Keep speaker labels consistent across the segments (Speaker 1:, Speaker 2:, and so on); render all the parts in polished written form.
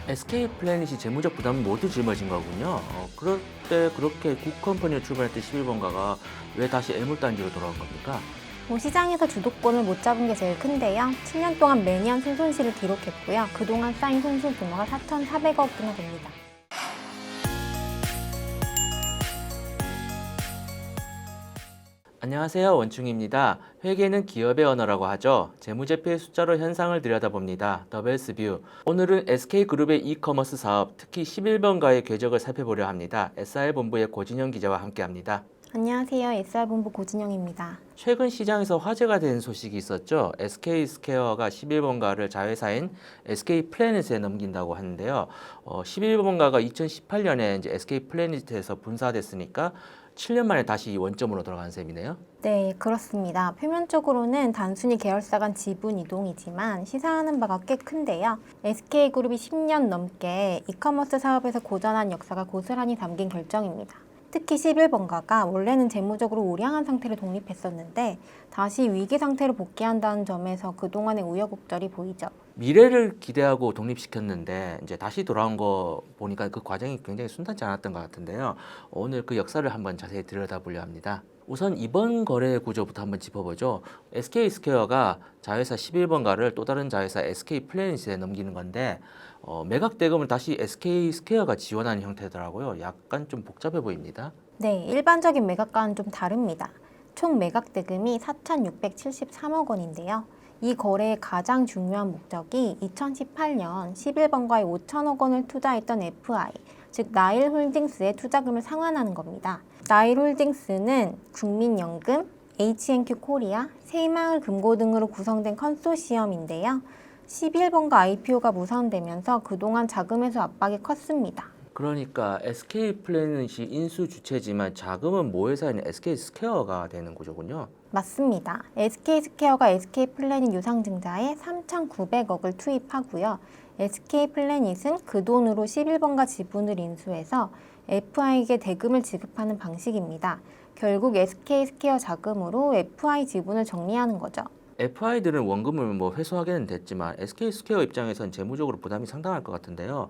Speaker 1: SK 플래닛이 재무적 부담이 모두 짊어진 거군요. 그럴 때 그렇게 국컴퍼니로 출발했던 11번가가 왜 다시 애물단지로 돌아온 겁니까?
Speaker 2: 시장에서 주도권을 못 잡은 게 제일 큰데요. 7년 동안 매년 순손실을 기록했고요. 그동안 쌓인 손실 규모가 4,400억이나 됩니다.
Speaker 1: 안녕하세요. 원충입니다. 회계는 기업의 언어라고 하죠. 재무제표의 숫자로 현상을 들여다봅니다. 더벨스뷰. 오늘은 SK그룹의 이커머스 사업, 특히 11번가의 궤적을 살펴보려 합니다. SR본부의 고진영 기자와 함께합니다.
Speaker 2: 안녕하세요. SR본부 고진영입니다.
Speaker 1: 최근 시장에서 화제가 된 소식이 있었죠. SK스퀘어가 11번가를 자회사인 SK플래닛에 넘긴다고 하는데요. 11번가가 2018년에 이제 SK플래닛에서 분사됐으니까 7년 만에 다시 원점으로 돌아간 셈이네요.
Speaker 2: 네, 그렇습니다. 표면적으로는 단순히 계열사 간 지분 이동이지만 시사하는 바가 꽤 큰데요. SK그룹이 10년 넘게 이커머스 사업에서 고전한 역사가 고스란히 담긴 결정입니다. 특히 11번가가 원래는 재무적으로 우량한 상태로 독립했었는데 다시 위기 상태로 복귀한다는 점에서 그동안의 우여곡절이 보이죠.
Speaker 1: 미래를 기대하고 독립시켰는데 이제 다시 돌아온 거 보니까 그 과정이 굉장히 순탄치 않았던 것 같은데요. 오늘 그 역사를 한번 자세히 들여다보려 합니다. 우선 이번 거래 구조부터 한번 짚어보죠. SK스퀘어가 자회사 11번가를 또 다른 자회사 SK플래닛에 넘기는 건데 매각 대금을 다시 SK스퀘어가 지원하는 형태더라고요. 약간 좀 복잡해 보입니다.
Speaker 2: 네, 일반적인 매각과는 좀 다릅니다. 총 매각 대금이 4,673억 원인데요. 이 거래의 가장 중요한 목적이 2018년 11번가에 5천억 원을 투자했던 FI, 즉 나일홀딩스의 투자금을 상환하는 겁니다. 나일홀딩스는 국민연금, H&Q 코리아, 새마을금고 등으로 구성된 컨소시엄인데요. 11번가 IPO가 무산되면서 그동안 자금에서 압박이 컸습니다.
Speaker 1: 그러니까 SK플래닛이 인수 주체지만 자금은 모회사인 SK스퀘어가 되는 구조군요.
Speaker 2: 맞습니다. SK스퀘어가 SK플래닛 유상증자에 3,900억을 투입하고요. SK플래닛은 그 돈으로 11번가 지분을 인수해서 FI에게 대금을 지급하는 방식입니다. 결국 SK스퀘어 자금으로 FI 지분을 정리하는 거죠.
Speaker 1: FI들은 원금을 뭐 회수하게는 됐지만 SK스퀘어 입장에선 재무적으로 부담이 상당할 것 같은데요.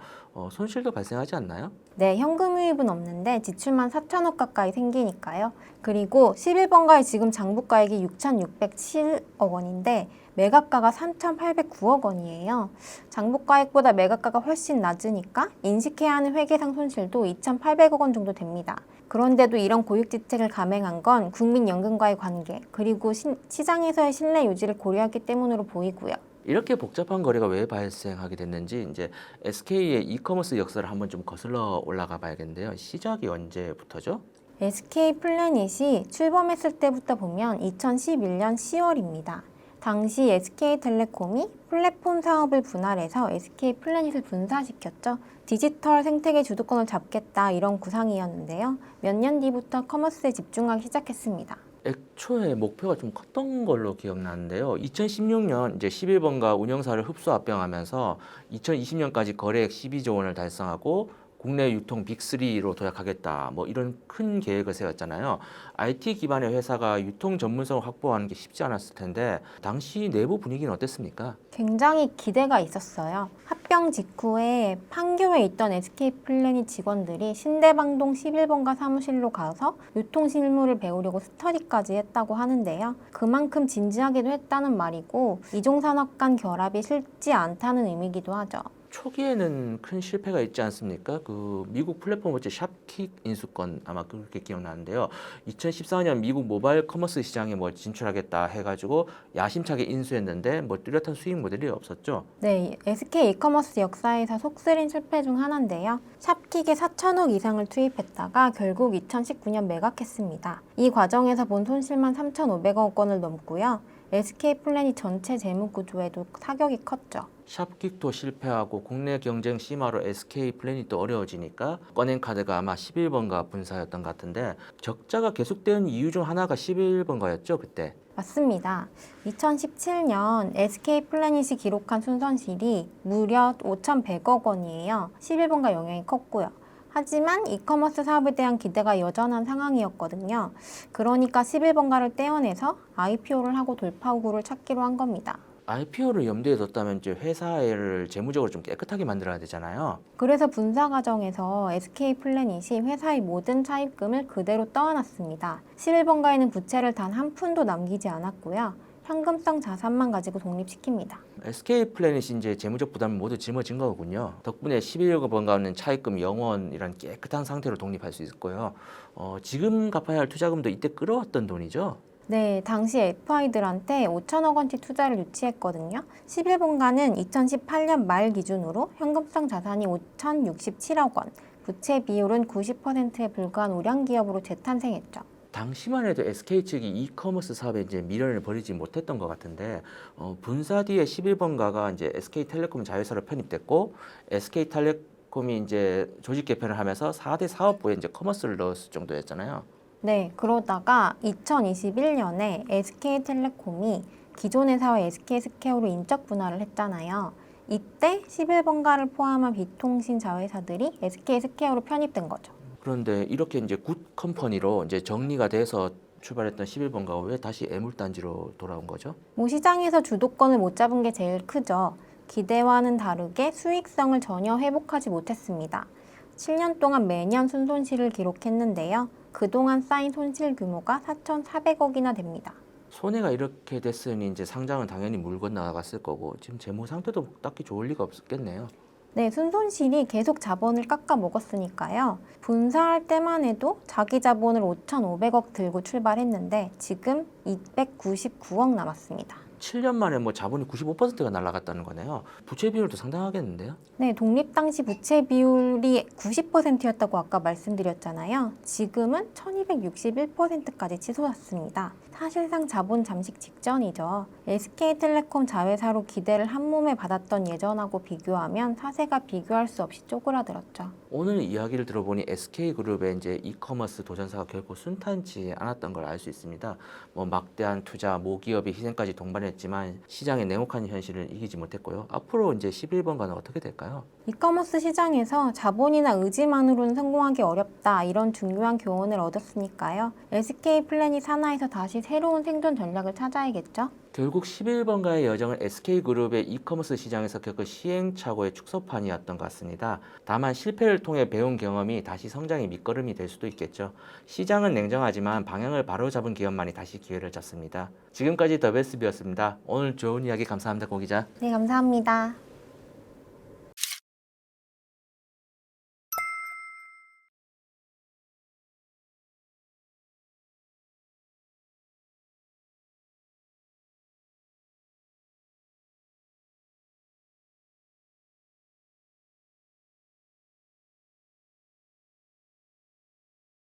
Speaker 1: 손실도 발생하지 않나요?
Speaker 2: 네, 현금 유입은 없는데 지출만 4천억 가까이 생기니까요. 그리고 11번가의 지금 장부가액이 6,607억 원인데 매각가가 3,809억 원이에요. 장부가액보다 매각가가 훨씬 낮으니까 인식해야 하는 회계상 손실도 2,800억 원 정도 됩니다. 그런데도 이런 고육지책을 감행한 건 국민연금과의 관계, 그리고 시장에서의 신뢰 유지를 고려했기 때문으로 보이고요.
Speaker 1: 이렇게 복잡한 거래가 왜 발생하게 됐는지 이제 SK의 이커머스 역사를 한번 좀 거슬러 올라가 봐야겠는데요. 시작이 언제부터죠?
Speaker 2: SK플래닛이 출범했을 때부터 보면 2011년 10월입니다. 당시 SK텔레콤이 플랫폼 사업을 분할해서 SK플래닛을 분사시켰죠. 디지털 생태계 주도권을 잡겠다 이런 구상이었는데요. 몇 년 뒤부터 커머스에 집중하기 시작했습니다.
Speaker 1: 애초에 목표가 좀 컸던 걸로 기억나는데요. 2016년 이제 11번가 운영사를 흡수 합병하면서 2020년까지 거래액 12조 원을 달성하고 국내 유통 빅3로 도약하겠다. 뭐 이런 큰 계획을 세웠잖아요. IT 기반의 회사가 유통 전문성을 확보하는 게 쉽지 않았을 텐데 당시 내부 분위기는 어땠습니까?
Speaker 2: 굉장히 기대가 있었어요. 합병 직후에 판교에 있던 SK플래닛 직원들이 신대방동 11번가 사무실로 가서 유통 실무를 배우려고 스터디까지 했다고 하는데요. 그만큼 진지하기도 했다는 말이고 이종산업 간 결합이 쉽지 않다는 의미이기도 하죠.
Speaker 1: 초기에는 큰 실패가 있지 않습니까? 그 미국 플랫폼 업체 샵킥 인수권 아마 그렇게 기억나는데요. 2014년 미국 모바일 커머스 시장에 뭐 진출하겠다 해가지고 야심차게 인수했는데 뭐 뚜렷한 수익 모델이 없었죠.
Speaker 2: 네, SK 이커머스 역사에서 속쓰린 실패 중 하나인데요. 샵킥에 4천억 이상을 투입했다가 결국 2019년 매각했습니다. 이 과정에서 본 손실만 3,500억 원을 넘고요. SK플래닛 전체 재무 구조에도 타격이 컸죠.
Speaker 1: 샵킥도 실패하고 국내 경쟁 심화로 SK플래닛도 어려워지니까 꺼낸 카드가 아마 11번가 분사였던 것 같은데 적자가 계속되는 이유 중 하나가 11번가였죠, 그때.
Speaker 2: 맞습니다. 2017년 SK플래닛이 기록한 순손실이 무려 5,100억 원이에요. 11번가 영향이 컸고요. 하지만 이커머스 사업에 대한 기대가 여전한 상황이었거든요. 그러니까 11번가를 떼어내서 IPO를 하고 돌파구를 찾기로 한 겁니다.
Speaker 1: IPO를 염두에 뒀다면 이제 회사를 재무적으로 좀 깨끗하게 만들어야 되잖아요.
Speaker 2: 그래서 분사 과정에서 SK플래닛이 회사의 모든 차입금을 그대로 떠안았습니다. 11번가에는 부채를 단 한 푼도 남기지 않았고요. 현금성 자산만 가지고 독립시킵니다.
Speaker 1: SK 플래닛이 이제 재무적 부담을 모두 짊어진 거군요. 덕분에 11번가는 차입금 0원이란 깨끗한 상태로 독립할 수 있었고요. 지금 갚아야 할 투자금도 이때 끌어왔던 돈이죠.
Speaker 2: 네, 당시 FI들한테 5천억 원치 투자를 유치했거든요. 11번가는 2018년 말 기준으로 현금성 자산이 5,067억 원, 부채 비율은 90%에 불과한 우량 기업으로 재탄생했죠.
Speaker 1: 당시만 해도 SK 측이 이커머스 사업에 이제 미련을 버리지 못했던 것 같은데 분사 뒤에 11번가가 이제 SK텔레콤 자회사로 편입됐고 SK텔레콤이 이제 조직 개편을 하면서 4대 사업부에 이제 커머스를 넣었을 정도였잖아요.
Speaker 2: 네, 그러다가 2021년에 SK텔레콤이 기존 회사와 SK스퀘어로 인적 분할을 했잖아요. 이때 11번가를 포함한 비통신 자회사들이 SK스퀘어로 편입된 거죠.
Speaker 1: 그런데 이렇게 이제 굿 컴퍼니로 이제 정리가 돼서 출발했던 11번가가 왜 다시 애물단지로 돌아온 거죠?
Speaker 2: 뭐 시장에서 주도권을 못 잡은 게 제일 크죠. 기대와는 다르게 수익성을 전혀 회복하지 못했습니다. 7년 동안 매년 순손실을 기록했는데요. 그동안 쌓인 손실 규모가 4,400억이나 됩니다.
Speaker 1: 손해가 이렇게 됐으니 이제 상장은 당연히 물 건너갔을 거고 지금 재무 상태도 딱히 좋을 리가 없겠네요.
Speaker 2: 네, 순손실이 계속 자본을 깎아 먹었으니까요. 분사할 때만 해도 자기 자본을 5,500억 들고 출발했는데 지금 299억 남았습니다.
Speaker 1: 7년 만에 뭐 자본이 95%가 날아갔다는 거네요. 부채 비율도 상당하겠는데요?
Speaker 2: 네, 독립 당시 부채 비율이 90%였다고 아까 말씀드렸잖아요. 지금은 1261%까지 치솟았습니다. 사실상 자본 잠식 직전이죠. SK텔레콤 자회사로 기대를 한 몸에 받았던 예전하고 비교하면 사세가 비교할 수 없이 쪼그라들었죠.
Speaker 1: 오늘 이야기를 들어보니 SK그룹의 이제 이커머스 도전사가 결코 순탄치 않았던 걸 알 수 있습니다. 뭐 막대한 투자, 모기업의 희생까지 동반했지만 시장의 냉혹한 현실을 이기지 못했고요. 앞으로 이제 11번가는 어떻게 될까요?
Speaker 2: 이커머스 시장에서 자본이나 의지만으로는 성공하기 어렵다 이런 중요한 교훈을 얻었으니까요. SK플래닛 산하에서 다시 새로운 생존 전략을 찾아야겠죠.
Speaker 1: 결국 11번가의 여정은 SK그룹의 이커머스 시장에서 겪은 시행착오의 축소판이었던 것 같습니다. 다만 실패를 통해 배운 경험이 다시 성장의 밑거름이 될 수도 있겠죠. 시장은 냉정하지만 방향을 바로잡은 기업만이 다시 기회를 잡습니다. 지금까지 더베스비였습니다. 오늘 좋은 이야기 감사합니다, 고 기자.
Speaker 2: 네, 감사합니다.